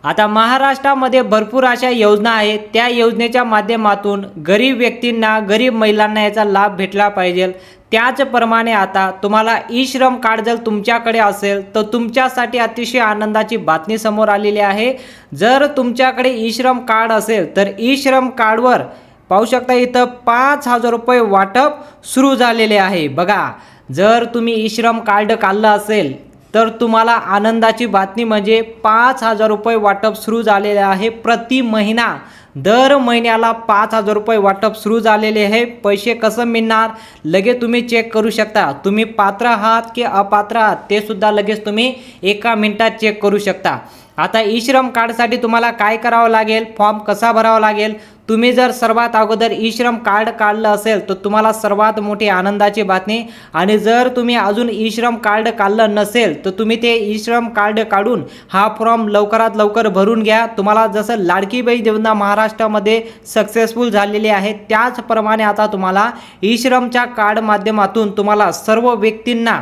आता महाराष्ट्रामध्ये भरपूर अशा योजना आहेत, त्या योजनेच्या माध्यमातून गरीब व्यक्तींना, गरीब महिलांना याचा लाभ भेटला पाहिजे। त्याचप्रमाणे आता तुम्हाला ई श्रम कार्ड जर तुमच्याकडे असेल तर तुमच्यासाठी अतिशय आनंदाची बातमी समोर आलेली आहे। जर तुमच्याकडे ई श्रम कार्ड असेल तर ई श्रम कार्डवर पाहू शकता इथं 5,000 रुपये वाटप सुरू झालेले आहे। बघा, जर तुम्ही ई श्रम कार्ड काढलं असेल तर तुम्हाला आनंदाची बातमी म्हणजे 5,000 रुपये वाटप सुरू झालेले आहे। प्रति महिना दर महिन्याला 5,000 रुपये वाटप सुरू झालेले आहे। पैसे कसं मिळणार लगेच तुम्ही चेक करू शकता। तुम्ही पात्र आहात की अपात्र आहात ते सुद्धा लगेच तुम्ही एका मिनिटात चेक करू शकता। आता ई श्रम कार्डसाठी तुम्हाला काय करावं लागेल, फॉर्म कसा भरावा लागेल। तुम्ही जर सर्वात अगोदर ई श्रम कार्ड काढलं असेल तर तुम्हाला सर्वात मोठी आनंदाची बातमी, आणि जर तुम्ही अजून ई श्रम कार्ड काढलं नसेल तर तुम्ही ते ई श्रम कार्ड काढून हा फॉर्म लवकरात लवकर भरून घ्या। तुम्हाला जसं लाडकी बहीण योजना महाराष्ट्रामध्ये सक्सेसफुल झालेली आहे त्याचप्रमाणे आता तुम्हाला ई श्रमच्या कार्ड माध्यमातून तुम्हाला सर्व व्यक्तींना,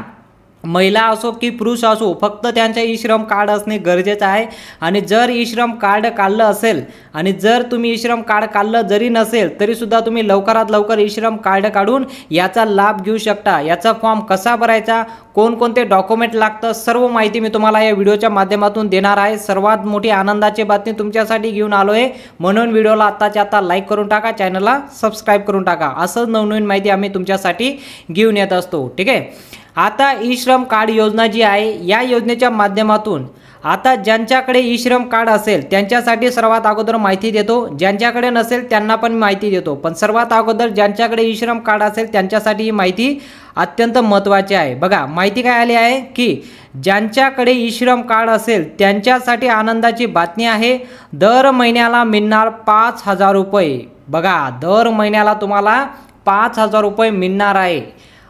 महिला असो की पुरुष असो, फक्त त्यांचे ई श्रम कार्ड असणे गरजेचं आहे। आणि जर ई श्रम कार्ड काढलं असेल आणि जर तुम्ही ई श्रम कार्ड काढलं जरी नसेल तरी सुद्धा तुम्ही लवकरात लवकर ई श्रम कार्ड काढून याचा लाभ घेऊ शकता। याचा फॉर्म कसा भरायचा, कोणकोणते डॉक्युमेंट लागतं, सर्व माहिती मी तुम्हाला या व्हिडिओच्या माध्यमातून देणार आहे। सर्वात मोठी आनंदाची बातमी तुमच्यासाठी घेऊन आलो आहे, म्हणून व्हिडिओला आत्ताच्या आता लाईक करून टाका, चॅनलला सबस्क्राईब करून टाका। असंच नवनवीन माहिती आम्ही तुमच्यासाठी घेऊन येत असतो, ठीक आहे। आता ई श्रम कार्ड योजना जी आहे या योजनेच्या माध्यमातून आता ज्यांच्याकडे ई श्रम कार्ड असेल त्यांच्यासाठी सर्वात अगोदर माहिती देतो, ज्यांच्याकडे नसेल त्यांना पण माहिती देतो। पण सर्वात अगोदर ज्यांच्याकडे ई श्रम कार्ड असेल त्यांच्यासाठी ही माहिती अत्यंत महत्त्वाची आहे। बघा, माहिती काय आली आहे की ज्यांच्याकडे ई श्रम कार्ड असेल त्यांच्यासाठी आनंदाची बातमी आहे, दर महिन्याला मिळणार 5,000 रुपये। बघा, दर महिन्याला तुम्हाला 5,000 रुपये मिळणार आहे।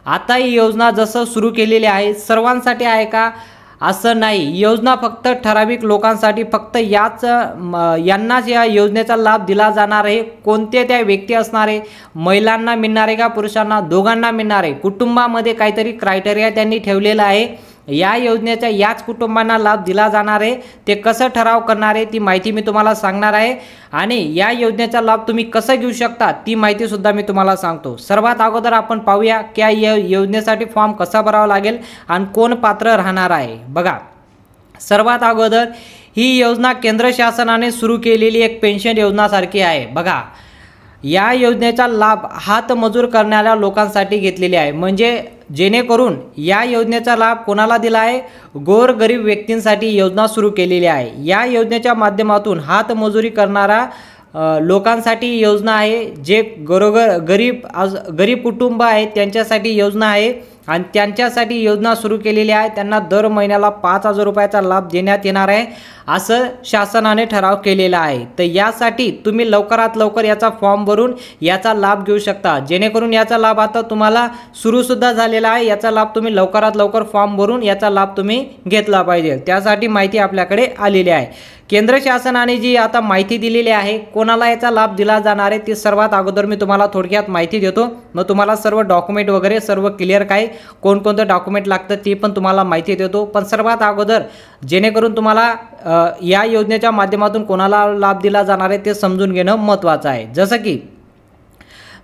आता ही योजना जसं सुरू केलेली आहे सर्वांसाठी आहे का, असं नाही। योजना फक्त ठराविक लोकांसाठी, फक्त यांनाच या योजनेचा लाभ दिला जाणार आहे। कोणते त्या व्यक्ती असणार आहे, महिलांना मिळणार आहे का पुरुषांना, दोघांना मिळणार आहे। कुटुंबामध्ये काहीतरी क्रायटेरिया त्यांनी ठेवलेला आहे, या योजनेच्या याच कुटुंबांना लाभ दिला जाणार आहे। ते कसं ठराव करणार आहे ती माहिती मी तुम्हाला सांगणार आहे, आणि या योजनेचा लाभ तुम्ही कसं घेऊ शकता ती माहिती सुद्धा मी तुम्हाला सांगतो। सर्वात अगोदर आपण पाहूया की या योजनेसाठी फॉर्म कसा भरावा लागेल आणि कोण पात्र राहणार आहे। बघा, सर्वात अगोदर ही योजना केंद्र शासनाने सुरू केलेली एक पेन्शन योजनासारखी आहे। बघा, या योजनेचा लाभ हातमजूर करणाऱ्या लोकांसाठी घेतलेली आहे, म्हणजे जेणेकरून या योजनेचा लाभ कोणाला दिला आहे, गोरगरीब व्यक्तींसाठी योजना सुरू केलेली आहे। या योजनेच्या माध्यमातून हातमजुरी करणारा लोकांसाठी योजना आहे, जे गरीब कुटुंब आहेत त्यांच्यासाठी योजना आहे, आणि त्यांच्यासाठी योजना सुरू केलेली आहे। त्यांना दर महिन्याला 5,000 रुपयाचा लाभ देण्यात येणार आहे असं शासनाने ठराव केलेला आहे। तर यासाठी तुम्ही लवकरात लवकर याचा फॉर्म भरून याचा लाभ घेऊ शकता, जेणेकरून याचा लाभ आता तुम्हाला सुरूसुद्धा झालेला आहे। याचा लाभ तुम्ही लवकरात लवकर फॉर्म भरून याचा लाभ तुम्ही घेतला पाहिजे, त्यासाठी माहिती आपल्याकडे आलेली आहे। केंद्र शासनाने जी आता माहिती दिलेली आहे कोणाला याचा लाभ दिला जाणार आहे ती सर्वात अगोदर मी तुम्हाला थोडक्यात माहिती देतो, मग तुम्हाला सर्व डॉक्युमेंट वगैरे सर्व क्लिअर काय कोणकोणते डॉक्युमेंट लागतं ते पण तुम्हाला माहिती देतो। पण सर्वात अगोदर जेणेकरून तुम्हाला या योजनेच्या माध्यमातून कोणाला लाभ दिला जाणार आहे ते समजून घेणं महत्त्वाचं आहे।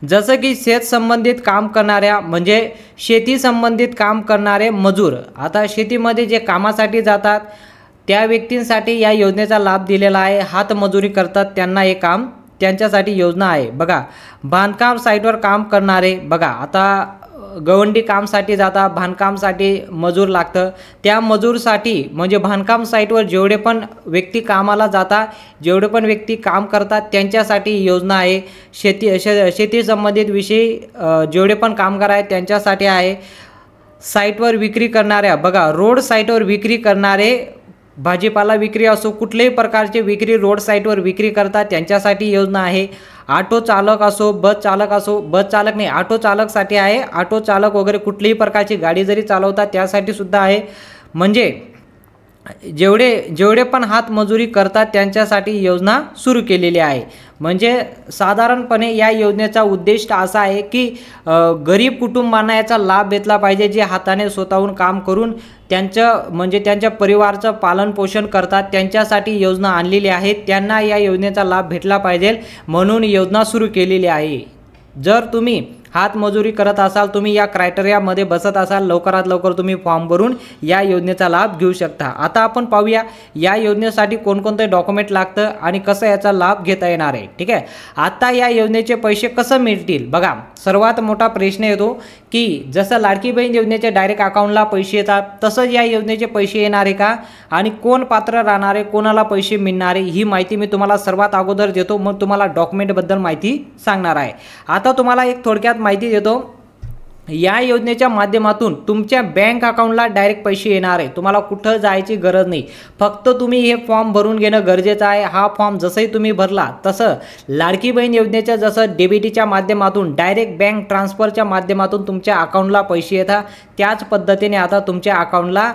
जसं की शेत संबंधित काम करणाऱ्या, म्हणजे शेती संबंधित काम करणारे मजूर, आता शेतीमध्ये जे कामासाठी जातात त्या व्यक्तींसाठी या योजनेचा लाभ दिलेला आहे। हातमजुरी करतात त्यांना हे काम, त्यांच्यासाठी योजना आहे। बघा, बांधकाम साईटवर काम करणारे, बघा आता गवंडी कामसाठी जातात, बांधकामसाठी मजूर लागतं, त्या मजूरसाठी म्हणजे बांधकाम साईटवर जेवढे पण व्यक्ती कामाला जातात, जेवढे पण व्यक्ती काम करतात त्यांच्यासाठी योजना आहे। शेती संबंधित विषयी जेवढे पण कामगार आहेत त्यांच्यासाठी आहे। साईटवर विक्री करणाऱ्या, बघा रोड साईटवर विक्री करणारे, भाजीपाला विक्री असो, कुठल्याही प्रकारची विक्री रोड साईटवर विक्री करतात त्यांच्यासाठी योजना आहे। ऑटो चालक असो, बस चालक नाही, ऑटो चालकसाठी आहे। ऑटो चालक वगैरे कुठलीही प्रकारची गाडी जरी चालवतात त्यासाठी सुद्धा आहे। म्हणजे जेवढे पण हातमजुरी करतात त्यांच्यासाठी योजना सुरू केलेली आहे। म्हणजे साधारणपणे या योजनेचा उद्देश असा आहे की गरीब कुटुंबांना याचा लाभ भेटला पाहिजे, जे हाताने स्वतःहून काम करून त्यांच्या परिवाराचं पालन पोषण करतात, त्यांच्यासाठी योजना आणलेली आहे। त्यांना या योजनेचा लाभ भेटला पाहिजे म्हणून योजना सुरू केलेली आहे। जर तुम्ही हातमजुरी करत असाल, तुम्ही या क्रायटेरियामध्ये बसत असाल, लवकरात लवकर तुम्ही फॉर्म भरून या योजनेचा लाभ घेऊ शकता। आता आपण पाहूया या योजनेसाठी कोणकोणते डॉक्युमेंट लागतं आणि कसं याचा लाभ घेता येणार आहे। ठीक आहे, आता या योजनेचे पैसे कसं मिळतील बघा, सर्वात मोठा प्रश्न येतो की जसं लाडकी बहीण योजनेचे डायरेक्ट अकाउंटला पैसे येतात तसंच या योजनेचे पैसे येणार आहे का आणि कोण पात्र राहणार आहे, कोणाला पैसे मिळणार आहे, ही माहिती मी तुम्हाला सर्वात अगोदर देतो, मग तुम्हाला डॉक्युमेंटबद्दल माहिती सांगणार आहे। आता तुम्हाला एक थोडक्यात माहिती देतो, या योजनेच्या माध्यमातून तुमच्या बँक अकाउंटला डायरेक्ट पैसे येणार आहे। तुम्हाला कुठं जायची गरज नाही, फक्त तुम्ही हे फॉर्म भरून घेणं गरजेचं आहे। हा फॉर्म जसंही तुम्ही भरला तसं लाडकी बहीण योजनेच्या जसं डीबीटीच्या माध्यमातून डायरेक्ट बँक ट्रान्सफरच्या माध्यमातून तुमच्या अकाउंटला पैसे येतात, त्याच पद्धतीने आता तुमच्या अकाउंटला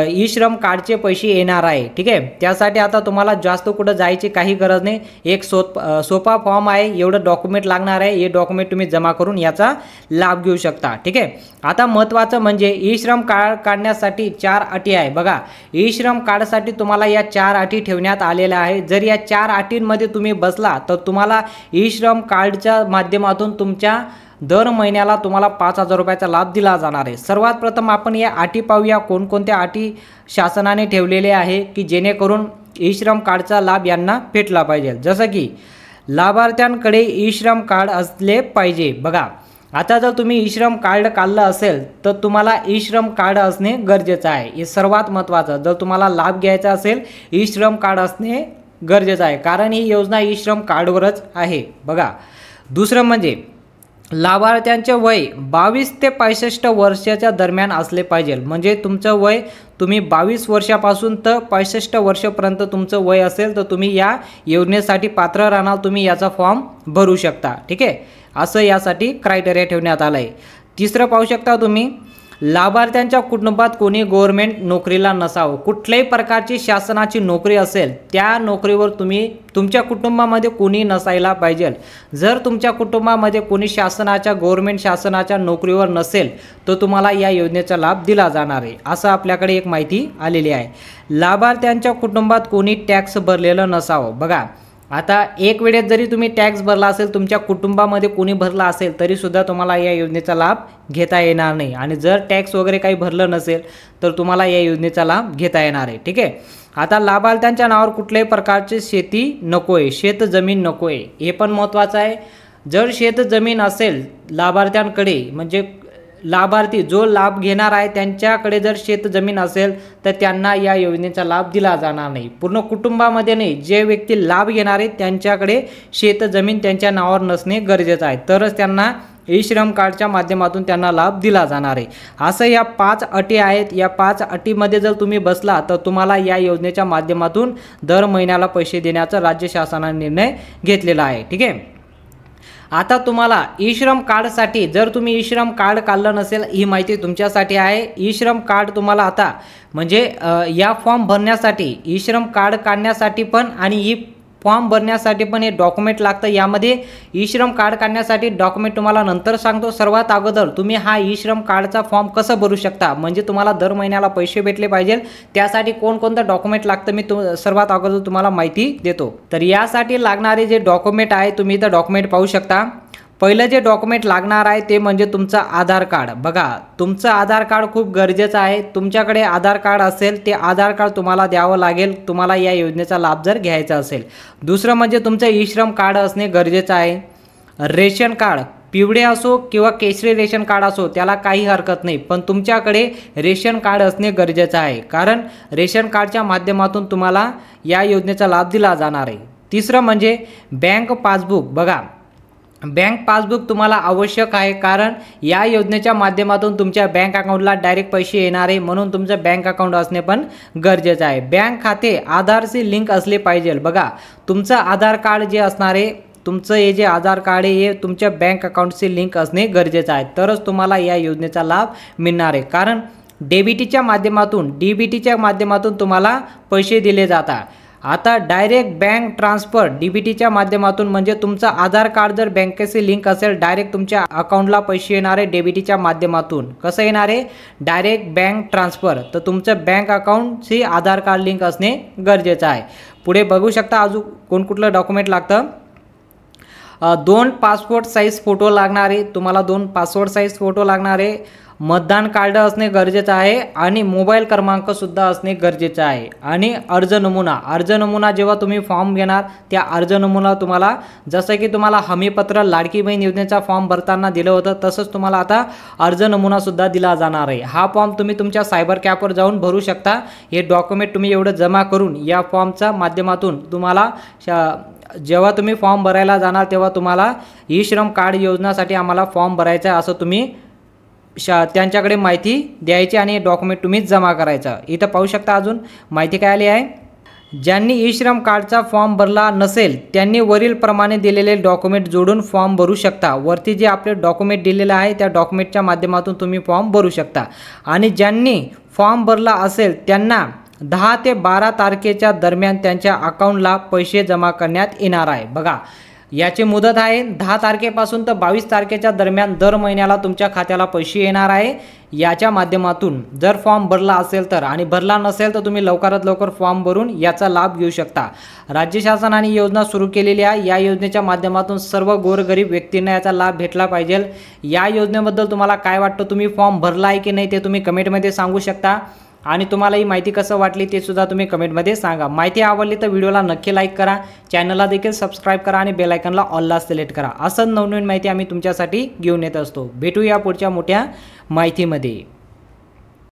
ई श्रम कार्डचे पैसे येणार आहे। ठीक आहे, त्यासाठी आता तुम्हाला जास्त कुठं जायची काही गरज नाही, एक सोपा फॉर्म आहे, एवढं डॉक्युमेंट लागणार आहे, हे डॉक्युमेंट तुम्ही जमा करून याचा लाभ घेऊ शकता। ठीक आहे, आता महत्त्वाचं म्हणजे ई श्रम कार्ड काढण्यासाठी 4 अटी आहे बघा। ई श्रम कार्डसाठी तुम्हाला या 4 अटी ठेवण्यात आलेल्या आहे। जर या 4 अटींमध्ये तुम्ही बसला तर तुम्हाला ई श्रम कार्डच्या माध्यमातून तुमच्या दर महिन्याला तुम्हाला 5,000 रुपयाचा लाभ दिला जाणार आहे। सर्वात प्रथम आपण या अटी पाहूया, कोणकोणत्या अटी शासनाने ठेवलेले आहे की जेणेकरून ई श्रम कार्डचा लाभ यांना भेटला पाहिजे। जसं की लाभार्थ्यांकडे ई श्रम कार्ड असले पाहिजे बघा। आता जर तुम्ही ई श्रम कार्ड काढलं असेल तर तुम्हाला ई श्रम कार्ड असणे गरजेचं आहे, हे सर्वात महत्त्वाचं। जर तुम्हाला लाभ घ्यायचा असेल ई श्रम कार्ड असणे गरजेचं आहे, कारण ही योजना ई श्रम कार्डवरच आहे बघा। दुसरं म्हणजे लाभार्थ्यांचे वय 22 ते 65 वर्षाच्या दरम्यान असले पाहिजे। म्हणजे तुमचं वय तुम्ही 22 वर्षापासून तर 65 वर्षापर्यंत तुमचं वय असेल तर तुम्ही या योजनेसाठी पात्र राहणार, तुम्ही याचा फॉर्म भरू शकता। ठीक आहे, असं यासाठी क्रायटेरिया ठेवण्यात आलं आहे। तिसरं पाहू शकता तुम्ही, लाभार्थ्यांच्या कुटुंबात कोणी गव्हर्नमेंट नोकरीला नसावं। कुठल्याही प्रकारची शासनाची नोकरी असेल त्या नोकरीवर तुमच्या कुटुंबामध्ये कोणी नसायला पाहिजे। जर तुमच्या कुटुंबामध्ये कोणी गव्हर्नमेंट शासनाच्या नोकरीवर नसेल तर तुम्हाला या योजनेचा लाभ दिला जाणार आहे, असं आपल्याकडे एक माहिती आलेली आहे। लाभार्थ्यांच्या कुटुंबात कोणी टॅक्स भरलेलं नसावं बघा। आता एक वेळेस जरी तुम्ही टॅक्स भरला असेल, तुमच्या कुटुंबामध्ये कोणी भरला असेल तरी सुद्धा तुम्हाला या योजनेचा लाभ घेता येणार नाही, आणि जर टॅक्स वगैरे काही भरलं नसेल तर तुम्हाला या योजनेचा लाभ घेता येणार आहे। ठीक आहे, आता लाभार्थ्यांच्या नावावर कुठल्याही प्रकारची शेती नको आहे, शेत जमीन नको आहे, हे पण महत्त्वाचं आहे। जर शेत जमीन असेल लाभार्थ्यांकडे, म्हणजे लाभार्थी जो लाभ घेणार आहे त्यांच्याकडे जर शेत जमीन असेल तर त्यांना या योजनेचा लाभ दिला जाणार नाही। पूर्ण कुटुंबामध्ये नाही, जे व्यक्ती लाभ घेणार आहेत त्यांच्याकडे शेत जमीन त्यांच्या नावावर नसणे गरजेचं आहे, तरच त्यांना ई श्रम कार्डच्या माध्यमातून त्यांना लाभ दिला जाणार आहे। असं या 5 अटी आहेत। या 5 अटीमध्ये जर तुम्ही बसला तर तुम्हाला या योजनेच्या माध्यमातून दर महिन्याला पैसे देण्याचा राज्य शासनाने निर्णय घेतलेला आहे। ठीक आहे, आता तुम्हाला ई श्रम कार्डसाठी, जर तुम्ही ई श्रम कार्ड काढलं नसेल, ही माहिती तुमच्यासाठी आहे। ई श्रम कार्ड तुम्हाला आता म्हणजे या फॉर्म भरण्यासाठी, ई श्रम कार्ड काढण्यासाठी पण आणि ही फॉर्म भरण्यासाठी पण हे डॉक्युमेंट लागतं। यामध्ये ई श्रम कार्ड काढण्यासाठी डॉक्युमेंट तुम्हाला नंतर सांगतो। सर्वात अगोदर तुम्ही हा ई श्रम कार्डचा फॉर्म कसं भरू शकता, म्हणजे तुम्हाला दर महिन्याला पैसे भेटले पाहिजे, त्यासाठी कोणकोणतं डॉक्युमेंट लागतं मी सर्वात अगोदर तुम्हाला माहिती देतो। तर यासाठी लागणारे जे डॉक्युमेंट आहे तुम्ही इथं डॉक्युमेंट पाहू शकता। पहिलं जे डॉक्युमेंट लागणार आहे ते म्हणजे तुमचं आधार कार्ड बघा। तुमचं आधार कार्ड खूप गरजेचं आहे। तुमच्याकडे आधार कार्ड असेल ते आधार कार्ड तुम्हाला द्यावं लागेल, तुम्हाला या योजनेचा लाभ जर घ्यायचा असेल। दुसरं म्हणजे तुमचं ई श्रम कार्ड असणे गरजेचं आहे। रेशन कार्ड पिवळे असो किंवा केशरी रेशन कार्ड असो त्याला काही हरकत नाही, पण तुमच्याकडे रेशन कार्ड असणे गरजेचं आहे, कारण रेशन कार्डच्या माध्यमातून तुम्हाला या योजनेचा लाभ दिला जाणार आहे। तिसरं म्हणजे बँक पासबुक बघा। बँक पासबुक तुम्हाला आवश्यक आहे, कारण या योजनेच्या माध्यमातून तुमच्या बँक अकाउंटला डायरेक्ट पैसे येणार आहे, म्हणून तुमचं बँक अकाउंट असणे पण गरजेचं आहे। बँक खाते आधारशी लिंक असले पाहिजे बघा। तुमचं आधार कार्ड जे असणार आहे, तुमचं हे जे आधार कार्ड आहे हे तुमच्या बँक अकाउंटशी लिंक असणे गरजेचं आहे, तरच तुम्हाला या योजनेचा लाभ मिळणार आहे। कारण डेबिटीच्या माध्यमातून डीबीटीच्या माध्यमातून तुम्हाला पैसे दिले जातात. आता डायरेक्ट बँक ट्रान्सफर डीबीटीच्या माध्यमातून म्हणजे तुमचं आधार कार्ड जर बँकेशी लिंक असेल डायरेक्ट तुमच्या अकाउंटला पैसे येणार आहे डेबिटीच्या माध्यमातून. कसं येणार आहे? Direct bank transfer. तर तुमचं बँक अकाउंटशी आधार कार्ड लिंक असणे गरजेचं आहे. पुढे बघू शकता अजून कोणकुठलं डॉक्युमेंट लागतं. 2 पासपोर्ट साईज फोटो लागणार आहे तुम्हाला. 2 पासपोर्ट साईज फोटो लागणार आहे. मतदान कार्ड असणे गरजेचं आहे आणि मोबाईल क्रमांक सुद्धा असणे गरजेचं आहे. आणि अर्ज नमुना जेव्हा तुम्ही फॉर्म घेणार त्या अर्ज नमुना तुम्हाला जसं की तुम्हाला हमीपत्र लाडकी बहीण योजनेचा फॉर्म भरताना दिलं होतं तसंच तुम्हाला आता अर्ज नमुना सुद्धा दिला जाणार आहे. हा फॉर्म तुम्ही तुमच्या सायबर कॅफवर जाऊन भरू शकता. हे डॉक्युमेंट तुम्ही एवढं जमा करून या फॉर्मच्या माध्यमातून तुम्हाला जेव्हा तुम्ही फॉर्म भरायला जाणार तेव्हा तुम्हाला ई श्रम कार्ड योजनासाठी आम्हाला फॉर्म भरायचा असं तुम्ही त्यांच्याकडे माहिती द्यायची आणि डॉक्युमेंट तुम्हीच जमा करायचं. इथं पाहू शकता अजून माहिती काय आली आहे. ज्यांनी ई श्रम कार्डचा फॉर्म भरला नसेल त्यांनी वरील प्रमाणे दिलेले डॉक्युमेंट जोडून फॉर्म भरू शकता. वरती जे आपले डॉक्युमेंट दिलेलं आहे त्या डॉक्युमेंटच्या माध्यमातून तुम्ही फॉर्म भरू शकता. आणि ज्यांनी फॉर्म भरला असेल त्यांना 10 ते 12 तारखेच्या दरम्यान त्यांच्या अकाउंटला पैसे जमा करण्यात येणार आहे. बघा याची मुदत आहे 10 तारखेपासून तर 22 तारखेच्या दरम्यान दर महिन्याला तुमच्या खात्याला पैसे येणार आहे. याच्या माध्यमातून जर फॉर्म भरला असेल तर आणि भरला नसेल तर तुम्ही लवकरात लवकर फॉर्म भरून याचा लाभ घेऊ शकता. राज्य शासनाने योजना सुरू केलेली आहे. या योजनेच्या माध्यमातून सर्व गोरगरीब व्यक्तींना याचा लाभ भेटला पाहिजे. या योजनेबद्दल तुम्हाला काय वाटतं? तुम्ही फॉर्म भरला आहे की नाही ते तुम्ही कमेंटमध्ये सांगू शकता. आणि तुम्हाला ही माहिती कसं वाटली ते सुद्धा तुम्ही कमेंटमध्ये सांगा. माहिती आवडली तर व्हिडिओला नक्की लाईक करा. चॅनलला देखील सबस्क्राईब करा आणि बेल आयकॉनला ऑलला सिलेक्ट करा. असं नवनवीन माहिती आम्ही तुमच्यासाठी घेऊन येत असतो. भेटूया पुढच्या मोठ्या माहितीमध्ये.